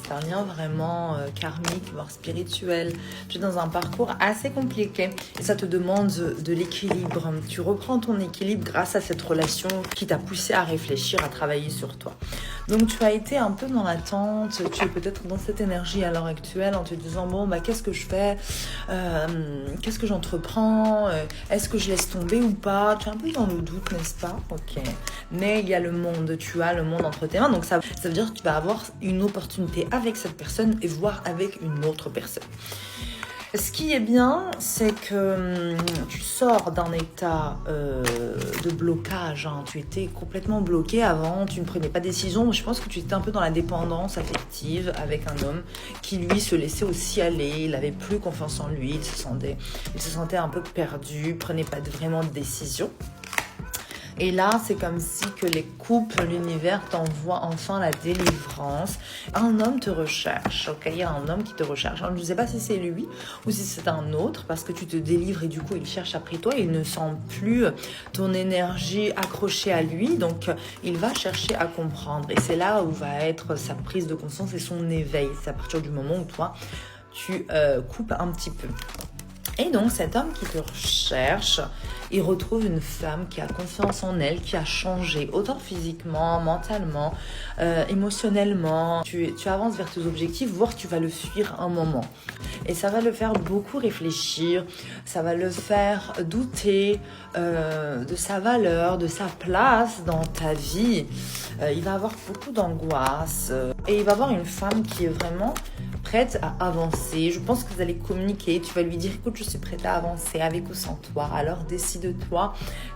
C'est un lien vraiment karmique, voire spirituel. Tu es dans un parcours assez compliqué et ça te demande de l'équilibre. Tu reprends ton équilibre grâce à cette relation qui t'a poussé à réfléchir, à travailler sur toi. Donc tu as été un peu dans l'attente, tu es peut-être dans cette énergie à l'heure actuelle en te disant bon bah qu'est-ce que je fais, qu'est-ce que j'entreprends, est-ce que je laisse tomber ou pas, tu es un peu dans le doute, n'est-ce pas? Ok, mais il y a le monde, tu as le monde entre tes mains, donc ça veut dire que tu vas avoir une opportunité avec cette personne et voire avec une autre personne. Ce qui est bien, c'est que tu sors d'un état de blocage. Hein. Tu étais complètement bloqué avant, tu ne prenais pas de décision. Je pense que tu étais un peu dans la dépendance affective avec un homme qui, lui, se laissait aussi aller. Il n'avait plus confiance en lui, il se sentait un peu perdu, prenait pas vraiment de décision. Et là, c'est comme si que les coupes, l'univers t'envoie enfin la délivrance. Un homme te recherche, ok? Il y a un homme qui te recherche. Alors, je ne sais pas si c'est lui ou si c'est un autre parce que tu te délivres et du coup, il cherche après toi. Il ne sent plus ton énergie accrochée à lui. Donc, il va chercher à comprendre. Et c'est là où va être sa prise de conscience et son éveil. C'est à partir du moment où toi, tu coupes un petit peu. Et donc, cet homme qui te recherche, il retrouve une femme qui a confiance en elle, qui a changé, autant physiquement, mentalement, émotionnellement. Tu avances vers tes objectifs, voire tu vas le fuir un moment. Et ça va le faire beaucoup réfléchir, ça va le faire douter de sa valeur, de sa place dans ta vie. Il va avoir beaucoup d'angoisse et il va avoir une femme qui est vraiment prête à avancer. Je pense que vous allez communiquer. Tu vas lui dire, écoute, je suis prête à avancer avec ou sans toi. Alors décide-toi.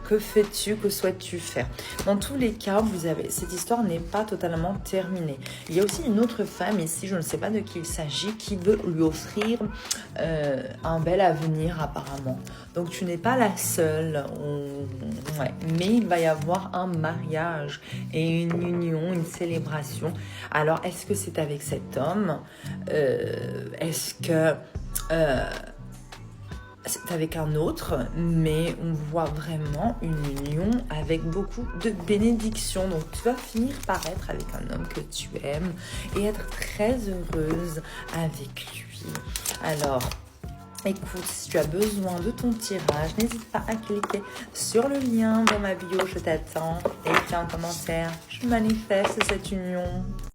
Que fais-tu? Que souhaites-tu faire? Dans tous les cas, cette histoire n'est pas totalement terminée. Il y a aussi une autre femme ici, je ne sais pas de qui il s'agit, qui veut lui offrir un bel avenir apparemment. Donc tu n'es pas la seule. Ouais. Mais il va y avoir un mariage et une union, une célébration. Alors est-ce que c'est avec cet homme? Est-ce que c'est avec un autre? Mais on voit vraiment une union avec beaucoup de bénédictions. Donc tu vas finir par être avec un homme que tu aimes et être très heureuse avec lui. Alors écoute, si tu as besoin de ton tirage, n'hésite pas à cliquer sur le lien dans ma bio, je t'attends. Et écris un commentaire, je manifeste cette union.